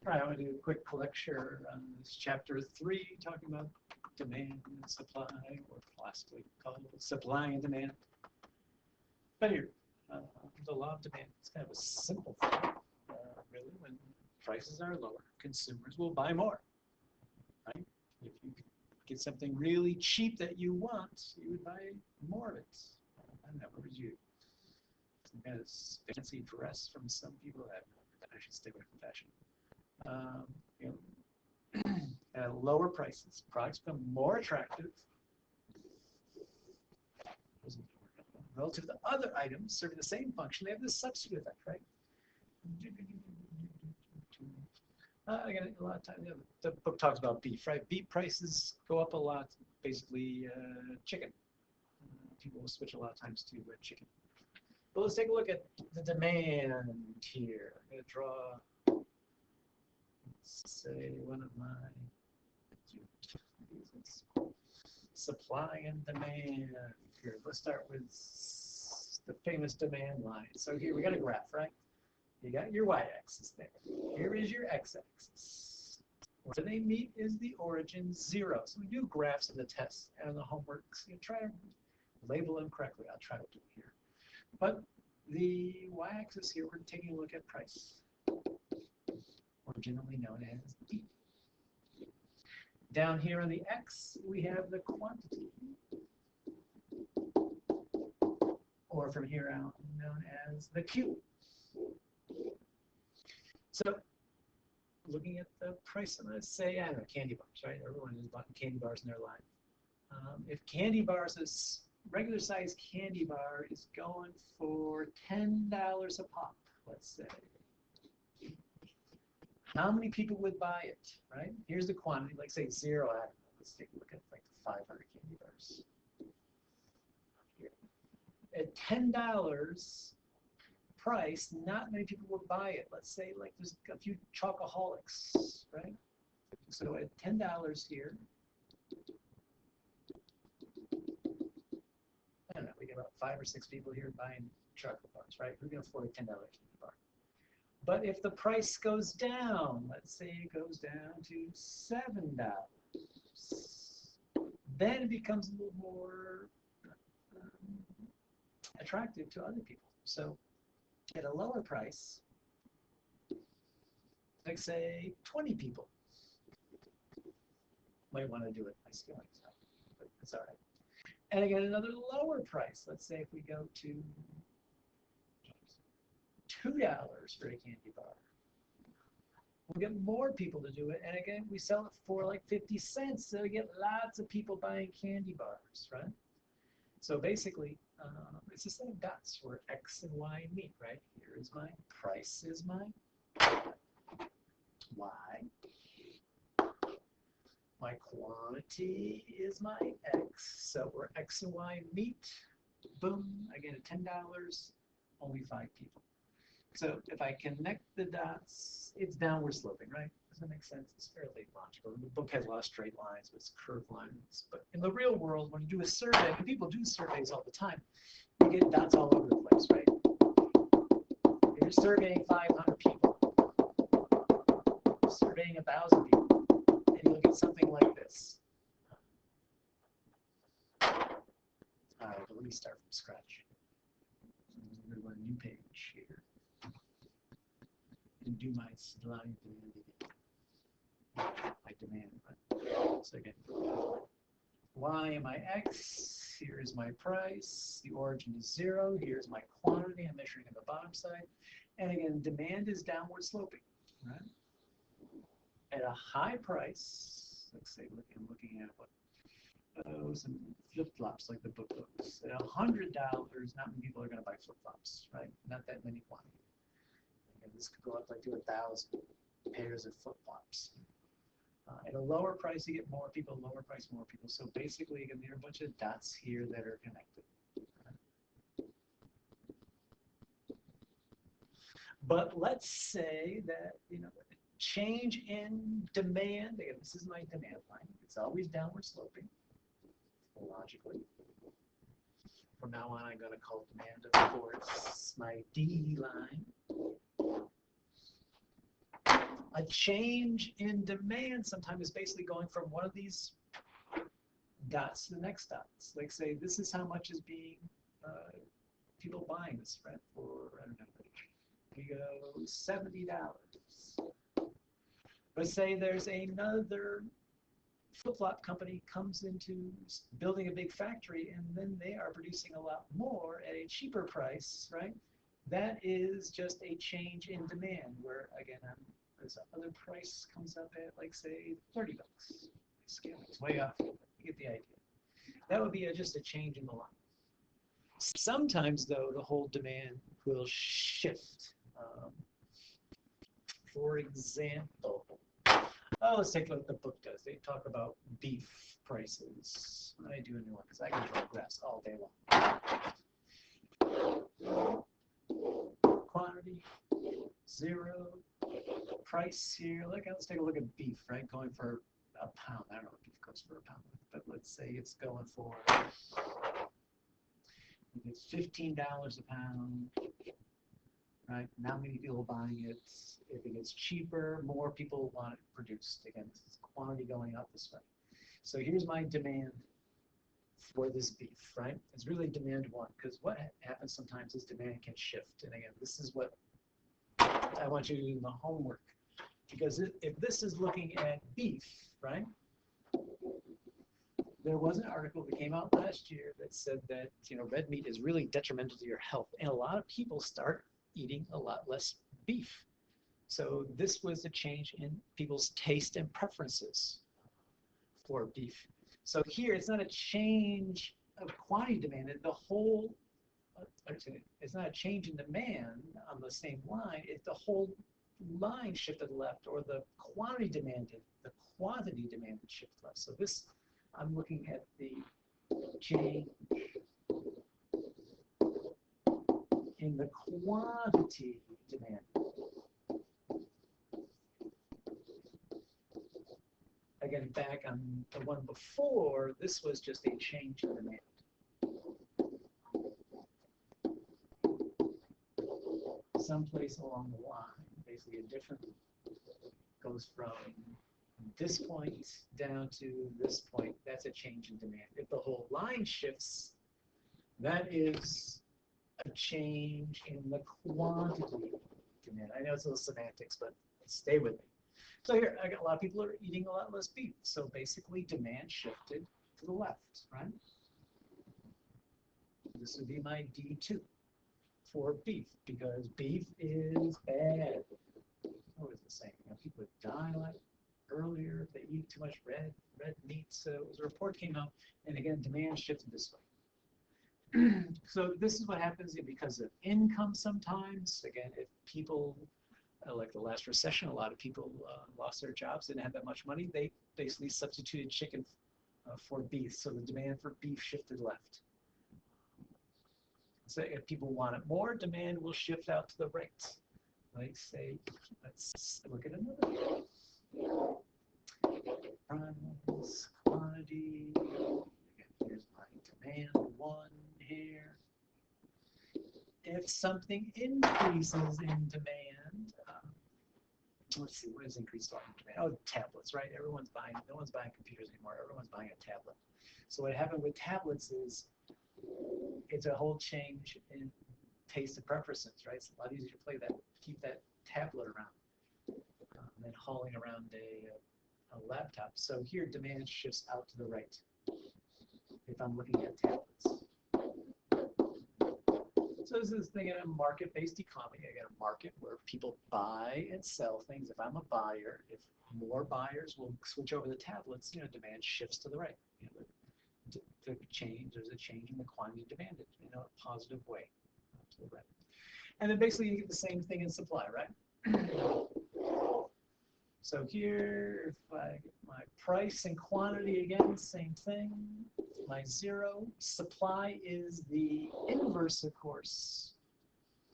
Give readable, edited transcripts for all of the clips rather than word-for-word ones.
All right, I want to do a quick lecture on this chapter 3, talking about demand and supply, or classically called supply and demand. But here, the law of demand is kind of a simple thing. Really, when prices are lower, consumers will buy more, right? If you get something really cheap that you want, you would buy more of it. I don't know, what would you? Some kind of fancy dress from some people. I should stay away from fashion. You know, at lower prices, products become more attractive relative to other items serving the same function. They have this substitute effect, right? Again, a lot of times, the book talks about beef, right? Beef prices go up a lot. Basically, chicken. People will switch a lot of times to chicken. But let's take a look at the demand here. I'm going to draw, let's say, one of my supply and demand. Here, let's start with the famous demand line. So here we got a graph, right? You got your y-axis there. Here is your x-axis. Where they meet is the origin 0. So we do graphs in the test and in the homework. So you try to label them correctly. I'll try to do it here. But the y-axis here, we're taking a look at price, originally known as B. Down here on the x, we have the quantity, or from here out, known as the Q. So, looking at the price, I'm going to say, I don't know, candy bars, right? Everyone has bought candy bars in their life. If candy bars, is regular size candy bar is going for $10 a pop, let's say. How many people would buy it, right? Here's the quantity, like say 0, I don't know, let's take a look at like 500 candy bars. Here. At $10 price, not many people would buy it. Let's say like there's a few chocoholics, right? So at $10 here, I don't know, we get about 5 or 6 people here buying chocolate bars, right? Who can afford a $10 candy bar? But if the price goes down, let's say it goes down to $7, then it becomes a little more attractive to other people. So at a lower price, like say 20 people might want to do it. My scaling is up, but it's all right. And again, another lower price. Let's say if we go to $2 for a candy bar, we'll get more people to do it. And again, we sell it for like 50 cents, so we get lots of people buying candy bars, right? So basically, it's the same dots where X and Y meet, right? Here is my price is my Y. My quantity is my X. So where X and Y meet, boom, again at $10, only 5 people. So if I connect the dots, it's downward sloping, right? Does that make sense? It's fairly logical. The book has a lot of straight lines, but it's curved lines. But in the real world, when you do a survey, and people do surveys all the time, you get dots all over the place, right? If you're surveying 500 people, surveying 1,000 people, and you look at something like this. All right, but let me start from scratch. I'm going to go to a new page here and do my line demand again. My demand. So again, Y and my X, here is my price, the origin is 0, here's my quantity, I'm measuring on the bottom side, and again, demand is downward sloping, right? At a high price, let's say, I'm looking at what, some flip-flops like the book looks. At $100, not many people are going to buy flip-flops, right? Not that many quantity. And this could go up like to 1,000 pairs of flip-flops. At a lower price, you get more people, lower price, more people. So basically, again, there are a bunch of dots here that are connected. But let's say that, change in demand, again, this is my demand line. It's always downward sloping, logically. From now on, I'm going to call demand, of course, my D line. A change in demand sometimes is basically going from one of these dots to the next dots. Like say, this is how much is being, people buying this, right? For, I don't know, we go $70. But say there's another flip-flop company comes into building a big factory, and then they are producing a lot more at a cheaper price, right? That is just a change in demand, where again, this other price comes up at like say $30. Scaling's way off. You get the idea. That would be just a change in the line. Sometimes, though, the whole demand will shift. For example, let's take a look at the book does. They talk about beef prices. I do a new one because I can draw graphs all day long. Quantity, 0. Price here. Let's take a look at beef, right? Going for a pound. I don't know what beef goes for a pound, but let's say it's going for, it's $15 a pound, right? Not many people buying it. If it gets cheaper, more people want it produced. Again, this is quantity going up this way. So here's my demand for this beef, right? It's really demand one, because what happens sometimes is demand can shift. And again, this is what I want you to do in the homework. Because if this is looking at beef, right? There was an article that came out last year that said that, red meat is really detrimental to your health. And a lot of people start eating a lot less beef. So this was a change in people's taste and preferences for beef. So here, it's not a change of quantity demanded. The whole, it's not a change in demand on the same line. It's the whole line shifted left, or the quantity demanded shifted left. So this, I'm looking at the change in the quantity demanded. Again, back on the one before, this was just a change in demand. Someplace along the line, basically a different, goes from this point down to this point. That's a change in demand. If the whole line shifts, that is a change in the quantity demand. I know it's a little semantics, but stay with me. So here, I got a lot of people are eating a lot less beef. So basically, demand shifted to the left, right? This would be my D2 for beef, because beef is bad. What was it saying? People would die like earlier if they eat too much red meat. So it was a report came out, and again, demand shifted this way. So this is what happens because of income sometimes. Again, if people, like the last recession, a lot of people lost their jobs, didn't have that much money. They basically substituted chicken for beef. So the demand for beef shifted left. So if people want it more, demand will shift out to the right. Like say, let's look at another. Price, quantity. Here's my demand one here. If something increases in demand, let's see, what is increased volume demand? Oh, tablets, right? No one's buying computers anymore. Everyone's buying a tablet. So what happened with tablets is it's a whole change in taste and preferences, right? It's a lot easier to keep that tablet around than hauling around a laptop. So here, demand shifts out to the right if I'm looking at tablets. So this is thinking of a market-based economy. I got a market where people buy and sell things. If I'm a buyer, if more buyers will switch over to tablets, demand shifts to the right. There's a change in the quantity demanded in a positive way to the right. And then basically you get the same thing in supply, right? So here, if I get my price and quantity again, same thing. My 0. Supply is the inverse, of course,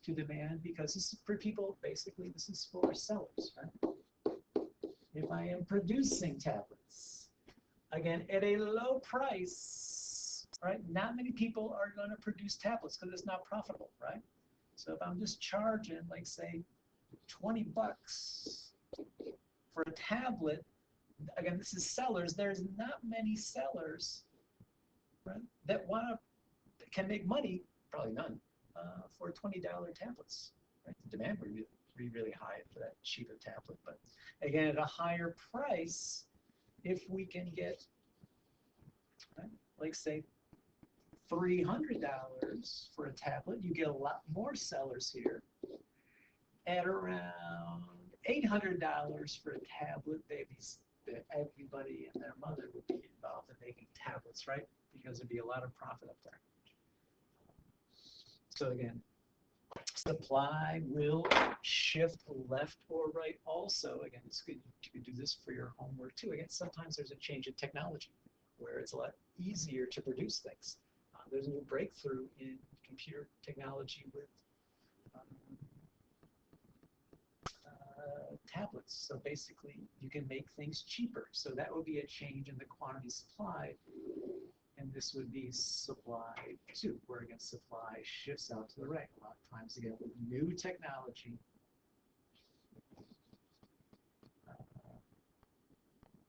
to demand, because this is for people, basically this is for sellers, right? If I am producing tablets, again, at a low price, right? Not many people are going to produce tablets because it's not profitable, right? So if I'm just charging, like say, $20 For a tablet, again, this is sellers. There's not many sellers, right, that can make money, probably none, for $20 tablets. Right? The demand would be really high for that cheaper tablet. But again, at a higher price, if we can get, right, like say, $300 for a tablet, you get a lot more sellers here. At around $800 for a tablet, everybody and their mother would be involved in making tablets, right? Because there'd be a lot of profit up there. So again, supply will shift left or right also. Again, it's good. You can do this for your homework too. Again, sometimes there's a change in technology where it's a lot easier to produce things. There's a new breakthrough in computer technology with tablets. So basically, you can make things cheaper. So that would be a change in the quantity supplied. And this would be supply too, where again supply shifts out to the right. A lot of times again with new technology.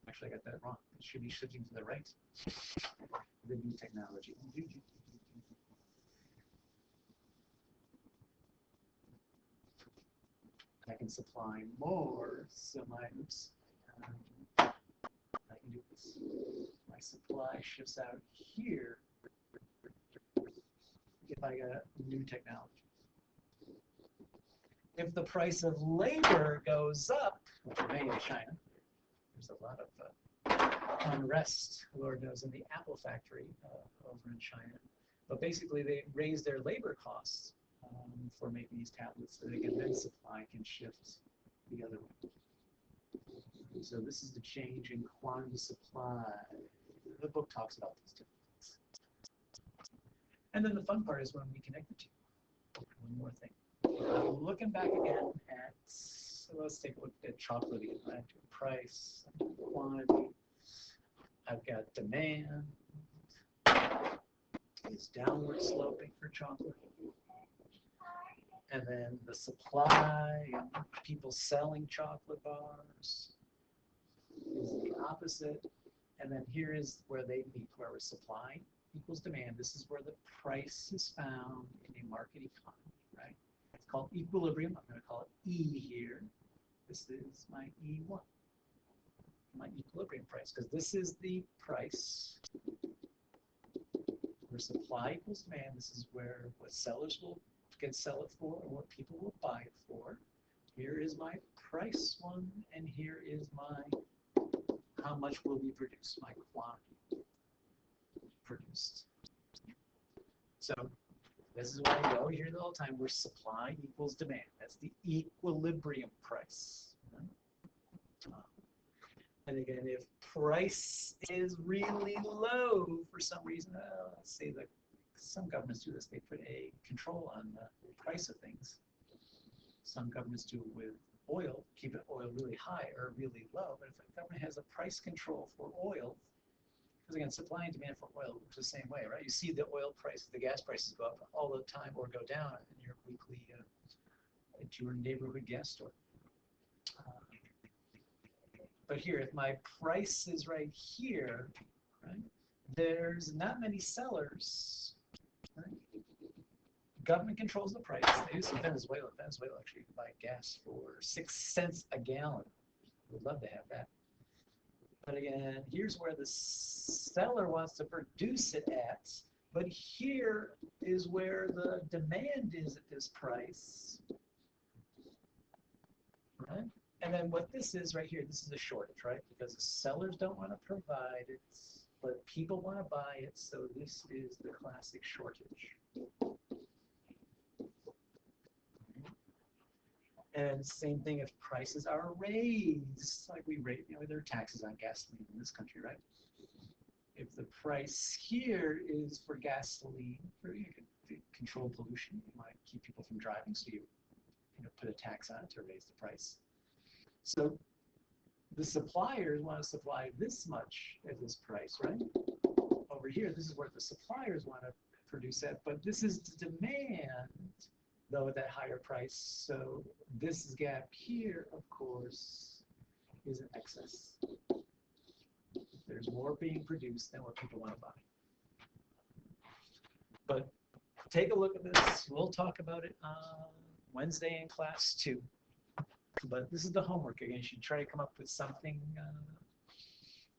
Actually, I got that wrong. It should be shifting to the right. The new technology. I can supply more, so I can do this. My supply shifts out here if I got a new technology. If the price of labor goes up, which may in China, there's a lot of unrest, Lord knows, in the Apple factory over in China. But basically, they raise their labor costs for making these tablets, so they can then supply can shift the other way. So this is the change in quantity supply. The book talks about these different things. And then the fun part is when we connect the two. One more thing. Looking back again at, so let's take a look at chocolate again. I do price, I do quantity. I've got demand. It's downward sloping for chocolate. And then the supply, people selling chocolate bars is the opposite. And then here is where they meet, where we're supply equals demand. This is where the price is found in a market economy, right? It's called equilibrium. I'm going to call it E here. This is my E1, my equilibrium price, because this is the price where supply equals demand. This is where what sellers can sell it for and what people will buy it for. Here is my price one, and here is my how much will be produced, my quantity produced. So this is why I go here all the time, where supply equals demand. That's the equilibrium price. And again, if price is really low for some reason, let's say that some governments do this, they put a control on the price of things. Some governments do it with oil, keep oil really high or really low. But if a government has a price control for oil, because again, supply and demand for oil works the same way, right? You see the oil prices, the gas prices go up all the time or go down in your weekly, at your neighborhood gas store. But here, if my price is right here, right, there's not many sellers. Right? Government controls the price. They use Venezuela. Venezuela actually can buy gas for 6 cents a gallon. We'd love to have that. But again, here's where the seller wants to produce it at. But here is where the demand is at this price. Right? And then what this is right here, this is a shortage, right? Because the sellers don't want to provide it, but people want to buy it. So this is the classic shortage. And same thing if prices are raised, like we rate, there are taxes on gasoline in this country, right? If the price here is for gasoline, to control pollution, you might keep people from driving, so you put a tax on it to raise the price. So the suppliers want to supply this much at this price, right? Over here, this is where the suppliers want to produce at, but this is the demand, though, at that higher price. So this gap here, of course, is an excess. There's more being produced than what people want to buy. But take a look at this. We'll talk about it on Wednesday in class too. But this is the homework. Again, you should try to come up with something,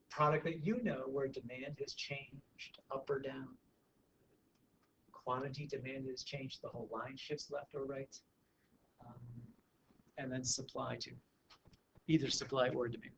product that you know where demand has changed up or down. Quantity demand has changed, the whole line shifts left or right. And then supply too. Either supply or demand.